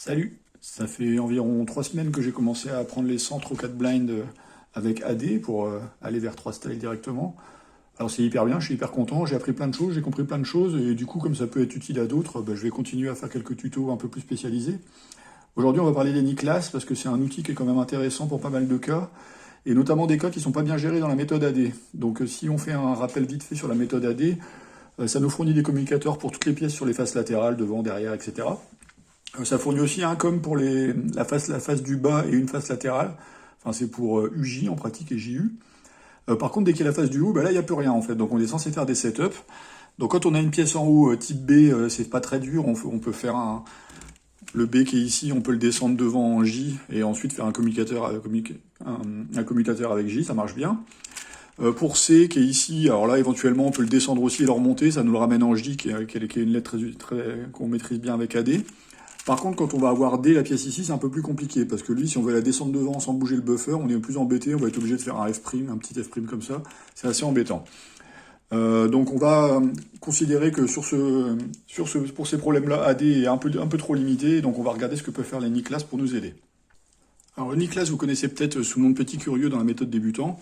Salut, ça fait environ 3 semaines que j'ai commencé à prendre les centres au 4 blind avec AD pour aller vers 3 styles directement. Alors c'est hyper bien, je suis hyper content, j'ai appris plein de choses, j'ai compris plein de choses et du coup comme ça peut être utile à d'autres, je vais continuer à faire quelques tutos un peu plus spécialisés. Aujourd'hui on va parler des Niclas parce que c'est un outil qui est quand même intéressant pour pas mal de cas et notamment des cas qui sont pas bien gérés dans la méthode AD. Donc si on fait un rappel vite fait sur la méthode AD, ça nous fournit des communicateurs pour toutes les pièces sur les faces latérales, devant, derrière, etc. Ça fournit aussi un com pour la face du bas et une face latérale. Enfin, c'est pour UJ en pratique et JU. Par contre, dès qu'il y a la face du haut, là, il n'y a plus rien en fait. Donc, on est censé faire des setups. Donc, quand on a une pièce en haut type B, c'est pas très dur. On peut faire le B qui est ici, on peut le descendre devant en J et ensuite faire un commutateur, un commutateur avec J, ça marche bien. Pour C qui est ici, alors là, éventuellement, on peut le descendre aussi et le remonter. Ça nous le ramène en J, qui est une lettre qu'on maîtrise bien avec AD. Par contre, quand on va avoir D, la pièce ici, c'est un peu plus compliqué, parce que lui, si on veut la descendre devant sans bouger le buffer,', on est plus embêté, on va être obligé de faire un F', un petit F' comme ça, c'est assez embêtant. Donc on va considérer que pour ces problèmes-là, AD est un peu trop limité, donc on va regarder ce que peuvent faire les Niclas pour nous aider. Alors le Niclas, vous connaissez peut-être sous le nom de petit curieux dans la méthode débutant.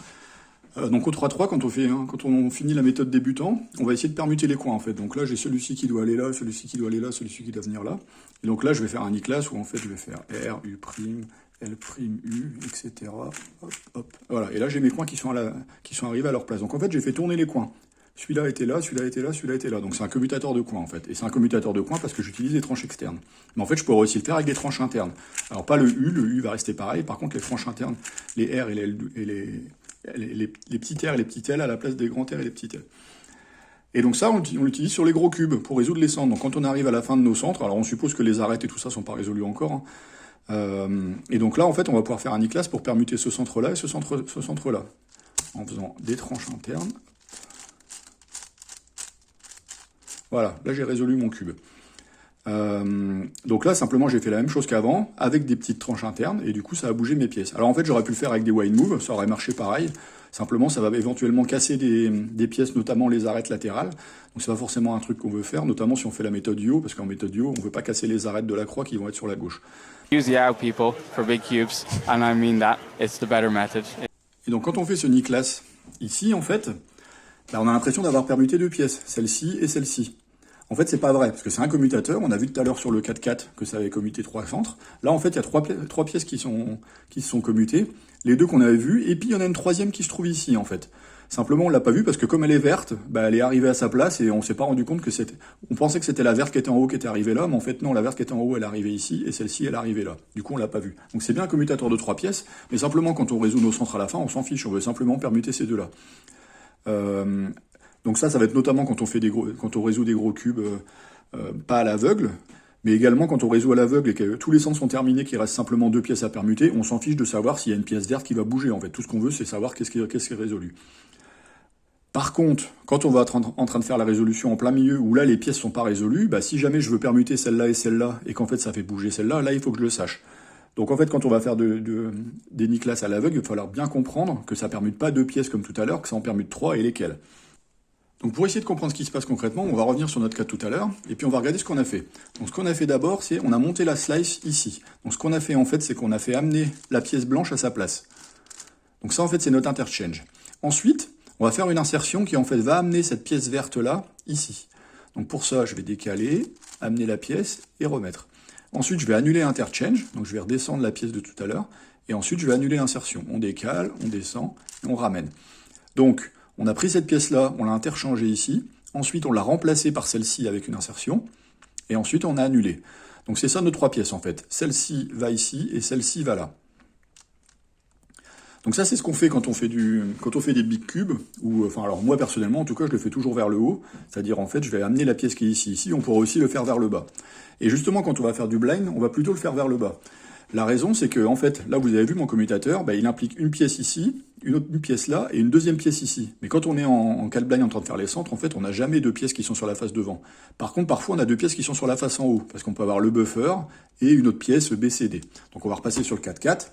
Donc au 3-3, quand on finit la méthode débutant, on va essayer de permuter les coins en fait. Donc là j'ai celui-ci qui doit aller là, celui-ci qui doit aller là, celui-ci qui doit venir là. Et donc là je vais faire un Niclas où en fait je vais faire R, U', L', U, etc. Hop, hop. Voilà. Et là j'ai mes coins qui sont arrivés à leur place. Donc en fait j'ai fait tourner les coins. Celui-là était là, celui-là était là, celui-là était là. Donc c'est un commutateur de coins en fait. Et c'est un commutateur de coins parce que j'utilise des tranches externes. Mais en fait je pourrais aussi le faire avec des tranches internes. Alors pas le U va rester pareil. Par contre les tranches internes, les R et les petits R et les petits L à la place des grands R et les petits L. Et donc ça, on l'utilise sur les gros cubes pour résoudre les centres. Donc quand on arrive à la fin de nos centres, alors on suppose que les arêtes et tout ça sont pas résolus encore. Et donc là, en fait, on va pouvoir faire un Niclas pour permuter ce centre-là et ce centre-là. En faisant des tranches internes. Voilà, là j'ai résolu mon cube. Donc là, simplement, j'ai fait la même chose qu'avant, avec des petites tranches internes, et du coup, ça a bougé mes pièces. Alors en fait, j'aurais pu le faire avec des wide move, ça aurait marché pareil. Simplement, ça va éventuellement casser des pièces, notamment les arêtes latérales. Donc c'est pas forcément un truc qu'on veut faire, notamment si on fait la méthode Yo, parce qu'en méthode Yo, on veut pas casser les arêtes de la croix qui vont être sur la gauche. Use Yao people for big cubes, and I mean that. It's the better method. Et donc quand on fait ce Niclas, ici, en fait, on a l'impression d'avoir permuté deux pièces, celle-ci et celle-ci. En fait, c'est pas vrai, parce que c'est un commutateur. On a vu tout à l'heure sur le 4-4 que ça avait commuté 3 centres. Là, en fait, il y a trois pièces qui se sont commutées. Les deux qu'on avait vues, et puis il y en a une troisième qui se trouve ici, en fait. Simplement, on l'a pas vue parce que comme elle est verte, elle est arrivée à sa place et on s'est pas rendu compte que c'était... On pensait que c'était la verte qui était en haut qui était arrivée là, mais en fait non, la verte qui était en haut, elle est arrivée ici, et celle-ci, elle est arrivée là. Du coup, on l'a pas vue. Donc c'est bien un commutateur de 3 pièces, mais simplement, quand on résout nos centres à la fin, on s'en fiche. On veut simplement permuter ces deux-là. Donc ça va être notamment quand on résout des gros cubes, pas à l'aveugle, mais également quand on résout à l'aveugle et que tous les centres sont terminés, qu'il reste simplement deux pièces à permuter, on s'en fiche de savoir s'il y a une pièce verte qui va bouger. En fait, tout ce qu'on veut, c'est savoir qu'est-ce qui est résolu. Par contre, quand on va être en train de faire la résolution en plein milieu, où là les pièces sont pas résolues, si jamais je veux permuter celle-là, et qu'en fait ça fait bouger celle-là, là il faut que je le sache. Donc en fait, quand on va faire des Niclas à l'aveugle, il va falloir bien comprendre que ça permute pas deux pièces comme tout à l'heure, que ça en permute 3 et lesquelles. Donc pour essayer de comprendre ce qui se passe concrètement, on va revenir sur notre cas de tout à l'heure, et puis on va regarder ce qu'on a fait. Donc ce qu'on a fait d'abord, c'est on a monté la slice ici. Donc ce qu'on a fait en fait, c'est qu'on a fait amener la pièce blanche à sa place. Donc ça en fait, c'est notre interchange. Ensuite, on va faire une insertion qui en fait va amener cette pièce verte là, ici. Donc pour ça, je vais décaler, amener la pièce et remettre. Ensuite, je vais annuler interchange, donc je vais redescendre la pièce de tout à l'heure, et ensuite je vais annuler l'insertion. On décale, on descend, et on ramène. Donc, on a pris cette pièce-là, on l'a interchangée ici, ensuite on l'a remplacée par celle-ci avec une insertion, et ensuite on a annulé. Donc c'est ça nos trois pièces en fait. Celle-ci va ici, et celle-ci va là. Donc ça c'est ce qu'on fait quand on fait des big cubes, ou enfin alors moi personnellement en tout cas je le fais toujours vers le haut, c'est-à-dire en fait je vais amener la pièce qui est ici, on pourra aussi le faire vers le bas. Et justement quand on va faire du blind, on va plutôt le faire vers le bas. La raison, c'est que, en fait, là, vous avez vu mon commutateur, il implique une pièce ici, une pièce là, et une deuxième pièce ici. Mais quand on est en 4 blind en train de faire les centres, en fait, on n'a jamais deux pièces qui sont sur la face devant. Par contre, parfois, on a deux pièces qui sont sur la face en haut, parce qu'on peut avoir le buffer et une autre pièce BCD. Donc, on va repasser sur le 4-4.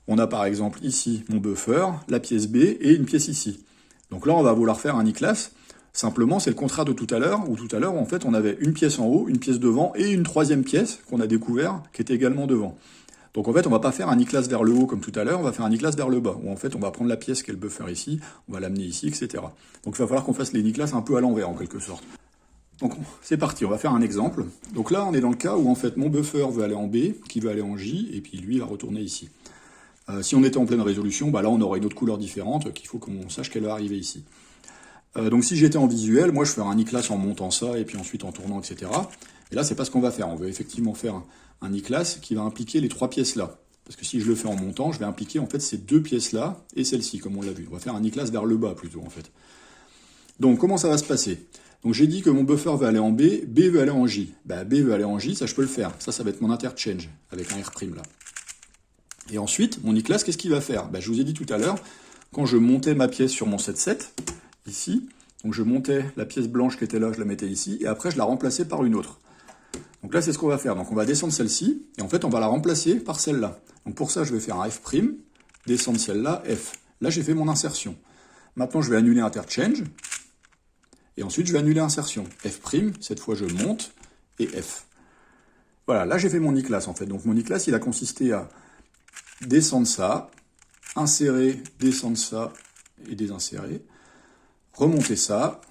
On a, par exemple, ici, mon buffer, la pièce B et une pièce ici. Donc là, on va vouloir faire un Niclas. Simplement, c'est le contraire de tout à l'heure, où tout à l'heure, en fait, on avait une pièce en haut, une pièce devant, et une troisième pièce qu'on a découvert, qui était également devant. Donc en fait, on va pas faire un e-class vers le haut comme tout à l'heure, on va faire un e-class vers le bas, où en fait, on va prendre la pièce qui est le buffer ici, on va l'amener ici, etc. Donc il va falloir qu'on fasse les e-class un peu à l'envers, en quelque sorte. Donc c'est parti, on va faire un exemple. Donc là, on est dans le cas où en fait, mon buffer veut aller en B, qui veut aller en J, et puis lui, il va retourner ici. Si on était en pleine résolution, bah là, on aurait une autre couleur différente, qu'il faut qu'on sache qu'elle va arriver ici. Donc si j'étais en visuel, moi je ferais un e-class en montant ça et puis ensuite en tournant, etc. Et là, c'est pas ce qu'on va faire. On veut effectivement faire un e-class qui va impliquer les trois pièces là. Parce que si je le fais en montant, je vais impliquer en fait ces deux pièces là et celle-ci, comme on l'a vu. On va faire un e-class vers le bas plutôt en fait. Donc comment ça va se passer? Donc j'ai dit que mon buffer veut aller en B, B veut aller en J. Bah, B veut aller en J, ça je peux le faire. Ça va être mon interchange avec un R' là. Et ensuite, mon e-class, qu'est-ce qu'il va faire? Bah, je vous ai dit tout à l'heure, quand je montais ma pièce sur mon 7-7, ici, donc je montais la pièce blanche qui était là, je la mettais ici, et après je la remplaçais par une autre. Donc là, c'est ce qu'on va faire. Donc on va descendre celle-ci, et en fait, on va la remplacer par celle-là. Donc pour ça, je vais faire un F', descendre celle-là, F. Là, j'ai fait mon insertion. Maintenant, je vais annuler interchange, et ensuite, je vais annuler insertion. F', cette fois, je monte, et F. Voilà, là, j'ai fait mon e-class, en fait. Donc mon e-class, il a consisté à descendre ça, insérer, descendre ça, et désinsérer, remonter ça,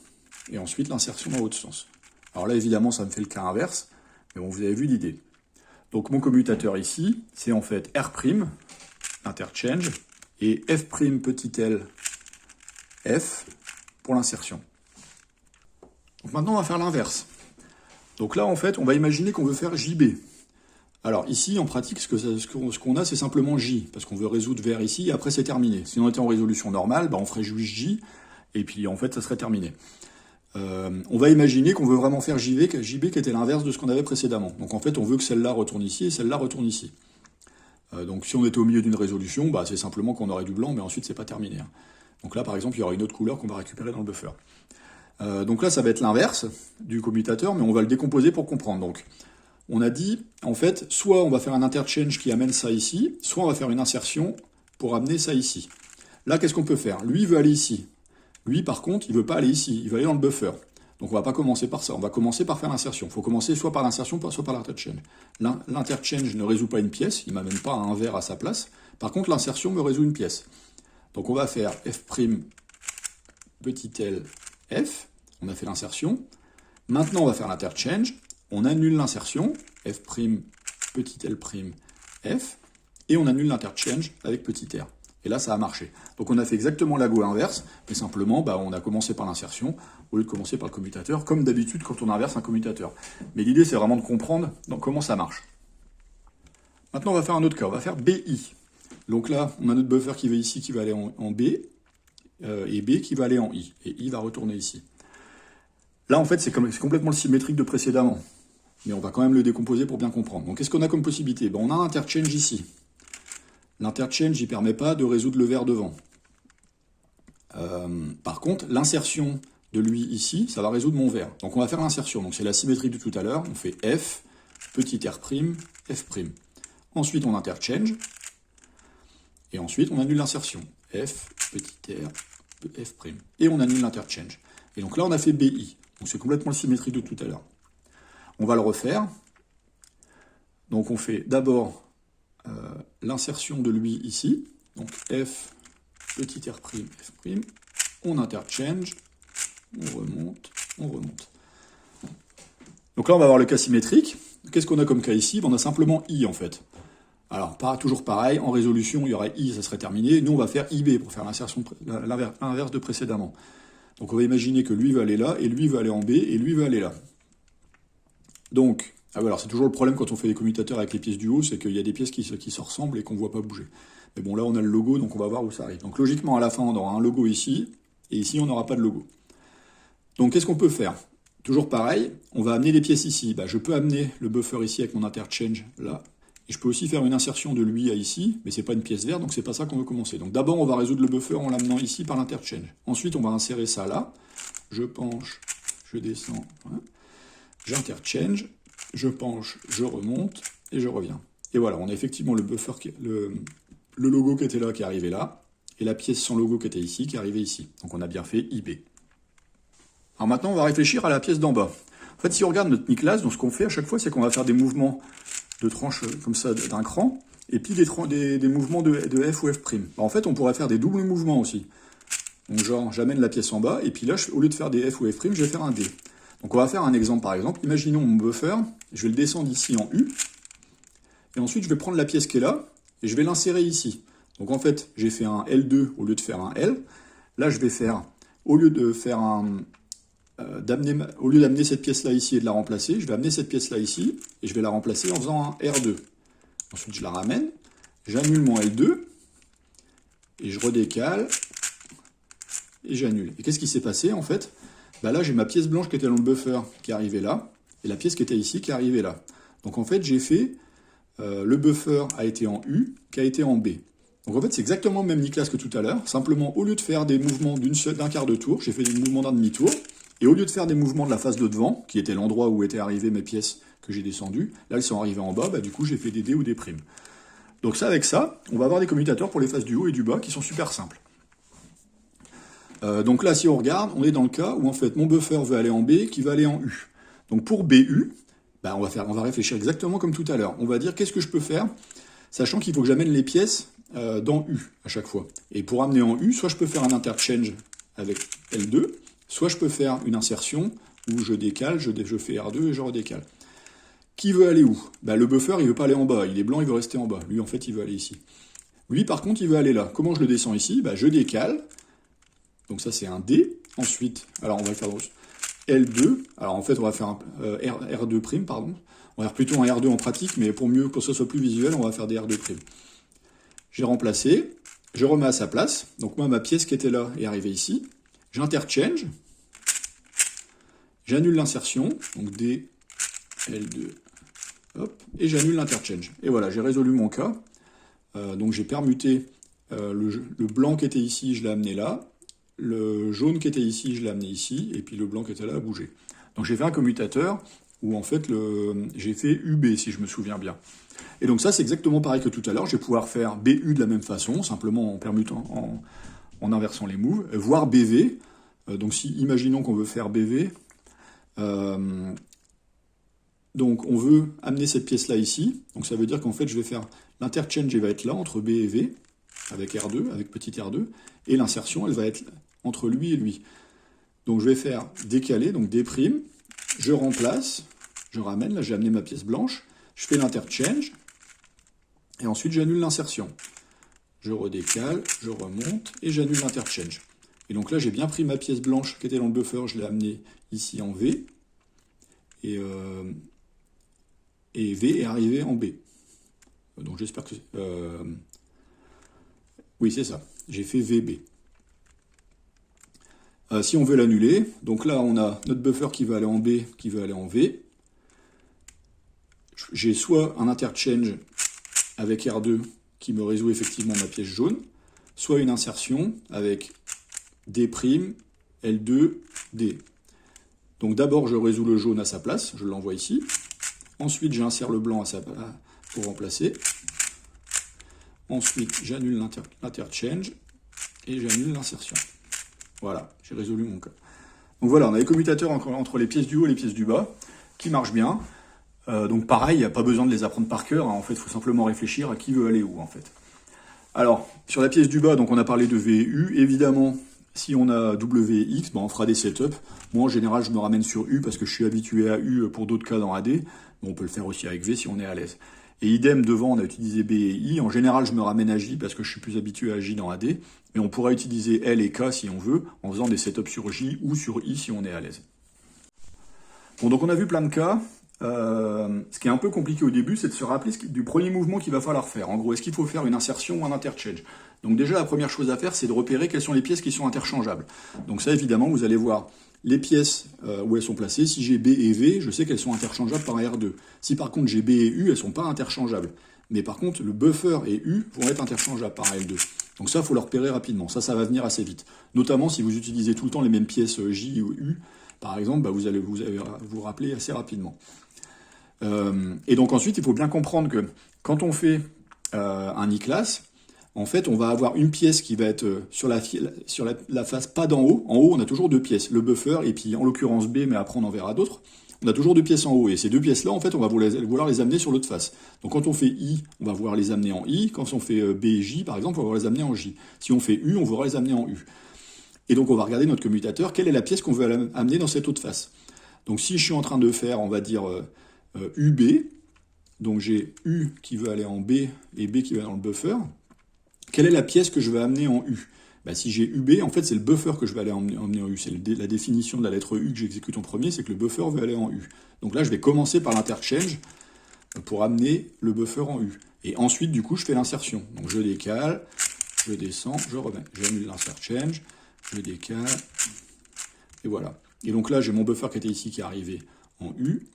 et ensuite l'insertion dans l'autre sens. Alors là, évidemment, ça me fait le cas inverse, mais bon, vous avez vu l'idée. Donc mon commutateur ici, c'est en fait R', interchange, et F' petit l, F, pour l'insertion. Donc maintenant, on va faire l'inverse. Donc là, en fait, on va imaginer qu'on veut faire JB. Alors ici, en pratique, ce qu'on a, c'est simplement J, parce qu'on veut résoudre vers ici, et après c'est terminé. Si on était en résolution normale, bah, on ferait juste J, et puis en fait, ça serait terminé. On va imaginer qu'on veut vraiment faire JB qui était l'inverse de ce qu'on avait précédemment. Donc en fait, on veut que celle-là retourne ici, et celle-là retourne ici. Donc si on était au milieu d'une résolution, bah, c'est simplement qu'on aurait du blanc, mais ensuite c'est pas terminé. Donc là, par exemple, il y aura une autre couleur qu'on va récupérer dans le buffer. Donc là, ça va être l'inverse du commutateur, mais on va le décomposer pour comprendre. Donc, on a dit, en fait, soit on va faire un interchange qui amène ça ici, soit on va faire une insertion pour amener ça ici. Là, qu'est-ce qu'on peut faire? Lui, il veut aller ici. Lui, par contre, il veut pas aller ici, il veut aller dans le buffer. Donc on va pas commencer par ça, on va commencer par faire l'insertion. Il faut commencer soit par l'insertion, soit par l'interchange. L'interchange ne résout pas une pièce, il m'amène pas un vert à sa place. Par contre, l'insertion me résout une pièce. Donc on va faire F' petit l, F, on a fait l'insertion. Maintenant, on va faire l'interchange. On annule l'insertion, F' petit l', F, et on annule l'interchange avec petit r. Et là, ça a marché. Donc on a fait exactement la go inverse, mais simplement, bah, on a commencé par l'insertion au lieu de commencer par le commutateur, comme d'habitude quand on inverse un commutateur. Mais l'idée, c'est vraiment de comprendre comment ça marche. Maintenant, on va faire un autre cas. On va faire BI. Donc là, on a notre buffer qui va ici, qui va aller en B, et B qui va aller en I. Et I va retourner ici. Là, en fait, c'est complètement le symétrique de précédemment. Mais on va quand même le décomposer pour bien comprendre. Donc, qu'est-ce qu'on a comme possibilité? On a un interchange ici. L'interchange, il ne permet pas de résoudre le vert devant. Par contre, l'insertion de lui ici, ça va résoudre mon vert. Donc, on va faire l'insertion. Donc, c'est la symétrie de tout à l'heure. On fait F, petit r', F'. Ensuite, on interchange. Et ensuite, on annule l'insertion. F, petit r, F'. Et on annule l'interchange. Et donc là, on a fait BI. Donc, c'est complètement le symétrique de tout à l'heure. On va le refaire. Donc, on fait d'abord l'insertion de lui ici, donc F, petit r', F', on interchange, on remonte. Donc là, on va avoir le cas symétrique. Qu'est-ce qu'on a comme cas ici? On a simplement I, en fait. Alors, toujours pareil, en résolution, il y aurait I, ça serait terminé. Nous, on va faire IB pour faire l'insertion, l'inverse de précédemment. Donc, on va imaginer que lui veut aller là, et lui veut aller en B, et lui veut aller là. Donc, alors c'est toujours le problème quand on fait des commutateurs avec les pièces du haut, c'est qu'il y a des pièces qui se ressemblent et qu'on ne voit pas bouger. Mais bon, là on a le logo, donc on va voir où ça arrive. Donc logiquement, à la fin, on aura un logo ici, et ici, on n'aura pas de logo. Donc qu'est-ce qu'on peut faire? Toujours pareil, on va amener les pièces ici. Je peux amener le buffer ici avec mon interchange là, et je peux aussi faire une insertion de lui à ici, mais c'est pas une pièce verte, donc c'est pas ça qu'on veut commencer. Donc d'abord, on va résoudre le buffer en l'amenant ici par l'interchange. Ensuite, on va insérer ça là, je penche, je descends, voilà. J'interchange, je penche, je remonte, et je reviens. Et voilà, on a effectivement le buffer, le logo qui était là, qui est arrivé là, et la pièce sans logo qui était ici, qui est arrivée ici. Donc on a bien fait IB. Alors maintenant, on va réfléchir à la pièce d'en bas. En fait, si on regarde notre Niklas, donc ce qu'on fait à chaque fois, c'est qu'on va faire des mouvements de tranche comme ça d'un cran, et puis des mouvements de F ou F'. En fait, on pourrait faire des doubles mouvements aussi. Donc genre, j'amène la pièce en bas, et puis là, au lieu de faire des F ou F', je vais faire un D. Donc on va faire un exemple par exemple. Imaginons mon buffer, je vais le descendre ici en U, et ensuite je vais prendre la pièce qui est là, et je vais l'insérer ici. Donc en fait, j'ai fait un L2 au lieu de faire un L. Là, je vais faire, au lieu d'amener cette pièce-là ici et de la remplacer, je vais amener cette pièce-là ici, et je vais la remplacer en faisant un R2. Ensuite, je la ramène, j'annule mon L2, et je redécale, et j'annule. Et qu'est-ce qui s'est passé, en fait? Bah là, j'ai ma pièce blanche qui était dans le buffer, qui est arrivée là, et la pièce qui était ici, qui est arrivée là. Donc en fait, j'ai fait, le buffer a été en U, qui a été en B. Donc en fait, c'est exactement le même Niklas que tout à l'heure, simplement, au lieu de faire des mouvements d'un quart de tour, j'ai fait des mouvements d'un demi-tour, et au lieu de faire des mouvements de la face de devant, qui était l'endroit où étaient arrivées mes pièces que j'ai descendues, là, elles sont arrivées en bas, bah du coup, j'ai fait des D ou des primes. Donc ça, avec ça, on va avoir des commutateurs pour les faces du haut et du bas, qui sont super simples. Donc là, si on regarde, on est dans le cas où en fait mon buffer veut aller en B, qui va aller en U. Donc pour BU, bah, on va réfléchir exactement comme tout à l'heure. On va dire qu'est-ce que je peux faire, sachant qu'il faut que j'amène les pièces dans U à chaque fois. Et pour amener en U, soit je peux faire un interchange avec L2, soit je peux faire une insertion où je décale, je fais R2 et je redécale. Qui veut aller où? Bah, le buffer, il veut pas aller en bas. Il est blanc, il veut rester en bas. Lui, en fait, il veut aller ici. Lui, par contre, il veut aller là. Comment je le descends ici? Bah, je décale. Donc ça, c'est un D. Ensuite, alors on va faire L2. Alors en fait, on va faire un R2', pardon. On va faire plutôt un R2 en pratique, mais pour que ce soit plus visuel, on va faire des R2'. J'ai remplacé. Je remets à sa place. Donc moi, ma pièce qui était là est arrivée ici. J'interchange. J'annule l'insertion. Donc D, L2. Hop. Et j'annule l'interchange. Et voilà, j'ai résolu mon cas. Donc j'ai permuté le blanc qui était ici, je l'ai amené là. Le jaune qui était ici, je l'ai amené ici, et puis le blanc qui était là a bougé. Donc j'ai fait un commutateur où en fait j'ai fait UB si je me souviens bien. Et donc ça c'est exactement pareil que tout à l'heure, je vais pouvoir faire BU de la même façon, simplement en permutant, en inversant les moves, voire BV. Donc si imaginons qu'on veut faire BV, donc on veut amener cette pièce-là ici, donc ça veut dire qu'en fait je vais faire l'interchange, il va être là entre B et V, avec R2, avec petit R2, et l'insertion elle va être entre lui et lui. Donc je vais faire décaler, donc D', je remplace, je ramène, là j'ai amené ma pièce blanche, je fais l'interchange, et ensuite j'annule l'insertion. Je redécale, je remonte, et j'annule l'interchange. Et donc là j'ai bien pris ma pièce blanche qui était dans le buffer, je l'ai amenée ici en V, et V est arrivé en B. Donc j'espère que... oui, c'est ça, j'ai fait VB. Si on veut l'annuler, donc là on a notre buffer qui veut aller en B, qui veut aller en V. J'ai soit un interchange avec R2 qui me résout effectivement ma pièce jaune, soit une insertion avec D', L2, D. Donc d'abord je résous le jaune à sa place, je l'envoie ici. Ensuite j'insère le blanc pour remplacer. Ensuite j'annule l'interchange et j'annule l'insertion. Voilà, j'ai résolu mon cas. Donc voilà, on a les commutateurs entre les pièces du haut et les pièces du bas, qui marchent bien. Donc pareil, il n'y a pas besoin de les apprendre par cœur, hein. En fait, il faut simplement réfléchir à qui veut aller où, en fait. Alors, sur la pièce du bas, donc on a parlé de V et U. Évidemment, si on a W et X, on fera des setups. Moi, en général, je me ramène sur U parce que je suis habitué à U pour d'autres cas dans AD. Mais on peut le faire aussi avec V si on est à l'aise. Et idem, devant, on a utilisé B et I. En général, je me ramène à J parce que je suis plus habitué à J dans AD. Mais on pourra utiliser L et K si on veut, en faisant des setups sur J ou sur I si on est à l'aise. Bon, donc on a vu plein de cas. Ce qui est un peu compliqué au début, c'est de se rappeler du premier mouvement qu'il va falloir faire. En gros, est-ce qu'il faut faire une insertion ou un interchange? Donc déjà, la première chose à faire, c'est de repérer quelles sont les pièces qui sont interchangeables. Donc ça, évidemment, vous allez voir les pièces où elles sont placées. Si j'ai B et V, je sais qu'elles sont interchangeables par R2. Si par contre j'ai B et U, elles ne sont pas interchangeables. Mais par contre, le buffer et U vont être interchangeables par L2. Donc ça, il faut le repérer rapidement. Ça va venir assez vite. Notamment si vous utilisez tout le temps les mêmes pièces J ou U, par exemple, vous allez vous rappeler assez rapidement. Et donc ensuite, il faut bien comprendre que quand on fait un Niklas, en fait, on va avoir une pièce qui va être sur la face pas d'en haut. En haut, on a toujours deux pièces, le buffer et puis en l'occurrence B, mais après on en verra d'autres. On a toujours deux pièces en haut, et ces deux pièces-là, en fait, on va vouloir les amener sur l'autre face. Donc quand on fait I, on va vouloir les amener en I. Quand on fait B et J, par exemple, on va vouloir les amener en J. Si on fait U, on voudra les amener en U. Et donc on va regarder notre commutateur, quelle est la pièce qu'on veut amener dans cette autre face. Donc si je suis en train de faire, on va dire, UB, donc j'ai U qui veut aller en B et B qui va dans le buffer, quelle est la pièce que je vais amener en U? Bah, si j'ai UB, en fait, c'est le buffer que je vais aller emmener en U. C'est la définition de la lettre U que j'exécute en premier, c'est que le buffer veut aller en U. Donc là, je vais commencer par l'interchange pour amener le buffer en U. Et ensuite, du coup, je fais l'insertion. Donc je décale, je descends, je remets. J'annule l'interchange, je décale, et voilà. Et donc là, j'ai mon buffer qui était ici, qui est arrivé en U,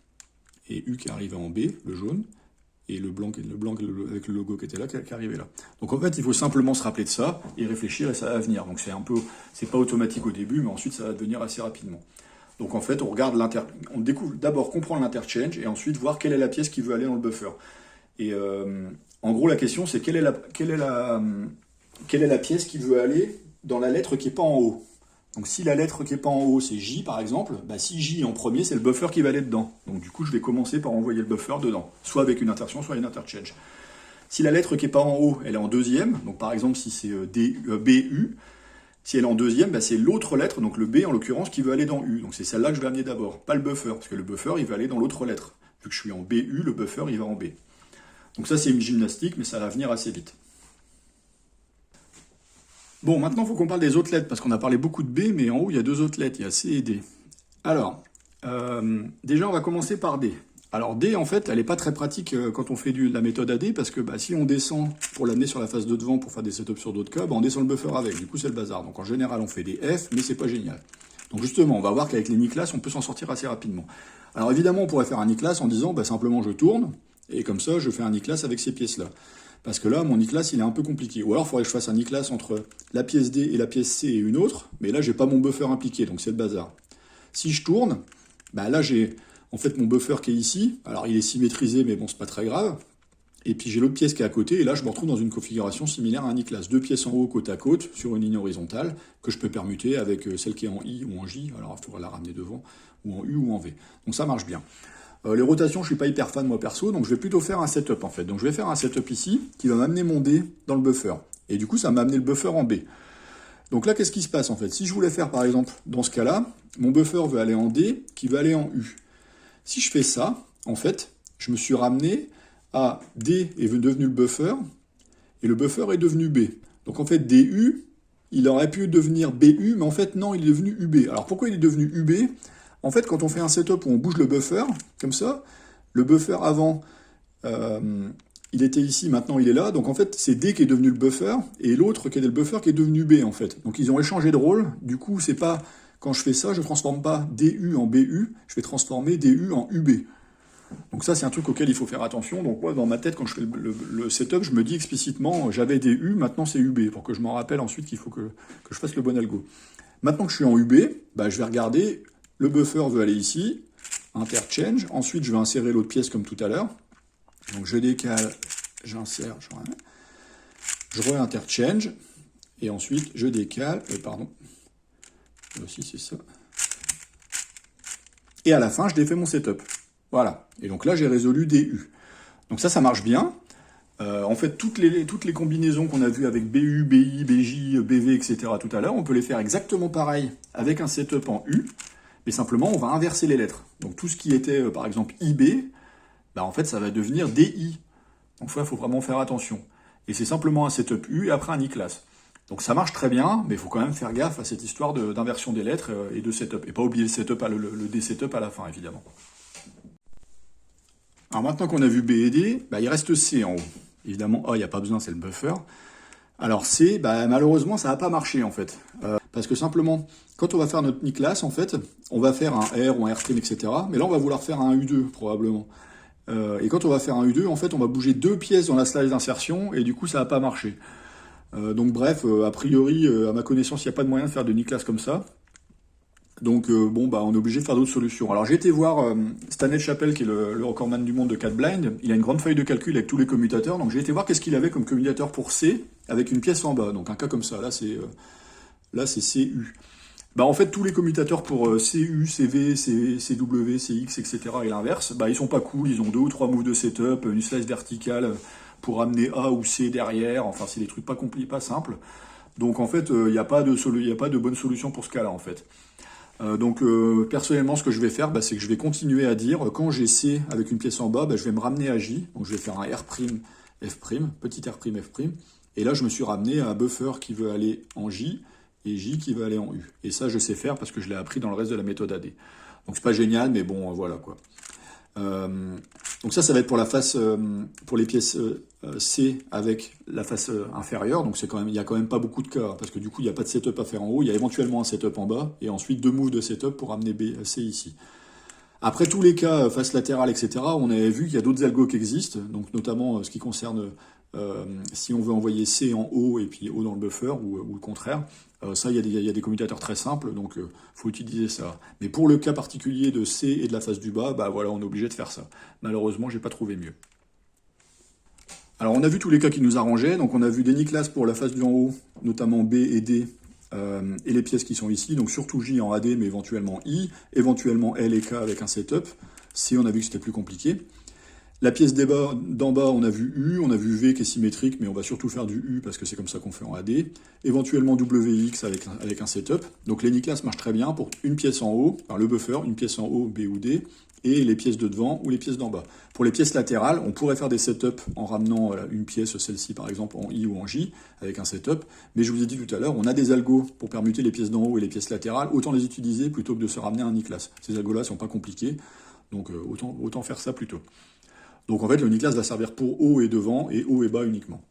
et U qui est arrivé en B, le jaune, et le blanc avec le logo qui était là, qui est arrivé là. Donc en fait, il faut simplement se rappeler de ça et réfléchir, et ça va venir. Donc c'est pas automatique au début, mais ensuite ça va venir assez rapidement. Donc en fait, on découvre d'abord comprendre l'interchange et ensuite voir quelle est la pièce qui veut aller dans le buffer. Et en gros, la question c'est quelle est la pièce qui veut aller dans la lettre qui est pas en haut. Donc si la lettre qui n'est pas en haut, c'est J par exemple, bah si J est en premier, c'est le buffer qui va aller dedans. Donc du coup, je vais commencer par envoyer le buffer dedans, soit avec une insertion, soit une interchange. Si la lettre qui n'est pas en haut, elle est en deuxième, donc par exemple si c'est BU, si elle est en deuxième, bah c'est l'autre lettre, donc le B en l'occurrence, qui veut aller dans U. Donc c'est celle-là que je vais amener d'abord, pas le buffer, parce que le buffer, il va aller dans l'autre lettre. Vu que je suis en BU, le buffer, il va en B. Donc ça, c'est une gymnastique, mais ça va venir assez vite. Bon, maintenant, il faut qu'on parle des autres lettres, parce qu'on a parlé beaucoup de B, mais en haut, il y a deux autres lettres, il y a C et D. Alors, déjà, on va commencer par D. Alors, D, en fait, elle n'est pas très pratique quand on fait de la méthode AD, parce que si on descend pour l'amener sur la face de devant pour faire des setups sur d'autres cas, on descend le buffer avec, du coup, c'est le bazar. Donc, en général, on fait des F, mais c'est pas génial. Donc, justement, on va voir qu'avec les niclas, on peut s'en sortir assez rapidement. Alors, évidemment, on pourrait faire un niclas en disant, simplement, je tourne, et comme ça, je fais un niclas avec ces pièces-là. Parce que là, mon niclas, il est un peu compliqué. Ou alors, il faudrait que je fasse un niclas entre la pièce D et la pièce C et une autre. Mais là, j'ai pas mon buffer impliqué, donc c'est le bazar. Si je tourne, là, j'ai en fait mon buffer qui est ici. Alors, il est symétrisé, mais bon, c'est pas très grave. Et puis, j'ai l'autre pièce qui est à côté. Et là, je me retrouve dans une configuration similaire à un niclas. Deux pièces en haut, côte à côte, sur une ligne horizontale, que je peux permuter avec celle qui est en I ou en J. Alors, il faudra la ramener devant, ou en U ou en V. Donc, ça marche bien. Les rotations, je suis pas hyper fan moi perso, donc je vais plutôt faire un setup en fait. Donc je vais faire un setup ici qui va m'amener mon D dans le buffer. Et du coup, ça m'a amené le buffer en B. Donc là, qu'est-ce qui se passe en fait? Si je voulais faire par exemple, dans ce cas-là, mon buffer veut aller en D, qui va aller en U. Si je fais ça, en fait, je me suis ramené à D est devenu le buffer, et le buffer est devenu B. Donc en fait, DU, il aurait pu devenir BU, mais en fait non, il est devenu UB. Alors pourquoi il est devenu UB? En fait, quand on fait un setup où on bouge le buffer, comme ça, le buffer avant, il était ici, maintenant il est là. Donc en fait, c'est D qui est devenu le buffer, et l'autre qui était le buffer qui est devenu B, en fait. Donc ils ont échangé de rôle. Du coup, c'est pas, quand je fais ça, je ne transforme pas DU en BU, je vais transformer DU en UB. Donc ça, c'est un truc auquel il faut faire attention. Donc moi, dans ma tête, quand je fais le setup, je me dis explicitement, j'avais DU, maintenant c'est UB, pour que je m'en rappelle ensuite qu'il faut que je fasse le bon algo. Maintenant que je suis en UB, je vais regarder... Le buffer veut aller ici, interchange, ensuite je vais insérer l'autre pièce comme tout à l'heure. Donc je décale, j'insère, je re-interchange, et ensuite je décale, pardon, là aussi c'est ça. Et à la fin, je défais mon setup. Voilà, et donc là j'ai résolu DU. Donc ça marche bien. En fait, toutes les combinaisons qu'on a vues avec BU, BI, BJ, BV, etc. tout à l'heure, on peut les faire exactement pareil avec un setup en U. Mais simplement, on va inverser les lettres. Donc tout ce qui était, par exemple, IB, en fait, ça va devenir DI. Donc ça, il faut vraiment faire attention. Et c'est simplement un setup U et après un niclas. Donc ça marche très bien, mais il faut quand même faire gaffe à cette histoire d'inversion des lettres et de setup. Et pas oublier le setup, le D-setup à la fin, évidemment. Alors maintenant qu'on a vu B et D, il reste C en haut. Évidemment, A, il n'y a pas besoin, c'est le buffer. Alors C, malheureusement, ça va pas marcher, en fait. Parce que simplement, quand on va faire notre niclas, en fait, on va faire un R ou un RT, etc. Mais là, on va vouloir faire un U2, probablement. Et quand on va faire un U2, en fait, on va bouger deux pièces dans la slice d'insertion, et du coup, ça va pas marcher. Donc bref, a priori, à ma connaissance, il n'y a pas de moyen de faire de niclas comme ça. Donc on est obligé de faire d'autres solutions. Alors j'ai été voir Stanley Chappell, qui est le recordman du monde de 4 blind. Il a une grande feuille de calcul avec tous les commutateurs. Donc j'ai été voir qu'est-ce qu'il avait comme commutateur pour C avec une pièce en bas. Donc un cas comme ça, là c'est CU. En fait, tous les commutateurs pour CU, CV, CW, CX, etc. et l'inverse, ils sont pas cool, ils ont 2 ou 3 moves de setup, une slice verticale pour amener A ou C derrière, enfin c'est des trucs pas compliqués, pas simples. Donc en fait, il n'y a pas de bonne solution pour ce cas-là en fait. Personnellement, ce que je vais faire, c'est que je vais continuer à dire, quand j'ai C avec une pièce en bas, je vais me ramener à J, donc je vais faire un R', F', petit R', F', et là je me suis ramené à un buffer qui veut aller en J, et J qui veut aller en U. Et ça, je sais faire parce que je l'ai appris dans le reste de la méthode AD. Donc c'est pas génial, mais bon, voilà quoi. Donc ça va être pour la face, pour les pièces C avec la face inférieure. Donc il y a quand même pas beaucoup de cas, parce que du coup il n'y a pas de setup à faire en haut. Il y a éventuellement un setup en bas, et ensuite 2 moves de setup pour amener C ici. Après tous les cas face latérale, etc., on avait vu qu'il y a d'autres algos qui existent, donc notamment ce qui concerne si on veut envoyer C en haut et puis O dans le buffer, ou le contraire. Ça, il y a des commutateurs très simples, donc faut utiliser ça. Mais pour le cas particulier de C et de la face du bas, voilà, on est obligé de faire ça. Malheureusement, j'ai pas trouvé mieux. Alors, on a vu tous les cas qui nous arrangeaient. Donc, on a vu des Niklas pour la face du en haut, notamment B et D, et les pièces qui sont ici. Donc, surtout J en AD, mais éventuellement I, éventuellement L et K avec un setup. C, on a vu que c'était plus compliqué. La pièce d'en bas, on a vu U, on a vu V qui est symétrique, mais on va surtout faire du U parce que c'est comme ça qu'on fait en AD. Éventuellement WX avec un setup. Donc les Niklas marchent très bien pour une pièce en haut, enfin le buffer, une pièce en haut, B ou D, et les pièces de devant ou les pièces d'en bas. Pour les pièces latérales, on pourrait faire des setups en ramenant une pièce, celle-ci par exemple, en I ou en J, avec un setup. Mais je vous ai dit tout à l'heure, on a des algos pour permuter les pièces d'en haut et les pièces latérales, autant les utiliser plutôt que de se ramener à un Niklas. Ces algos-là sont pas compliqués, donc autant faire ça plutôt. Donc en fait, le Niklas va servir pour haut et devant et haut et bas uniquement.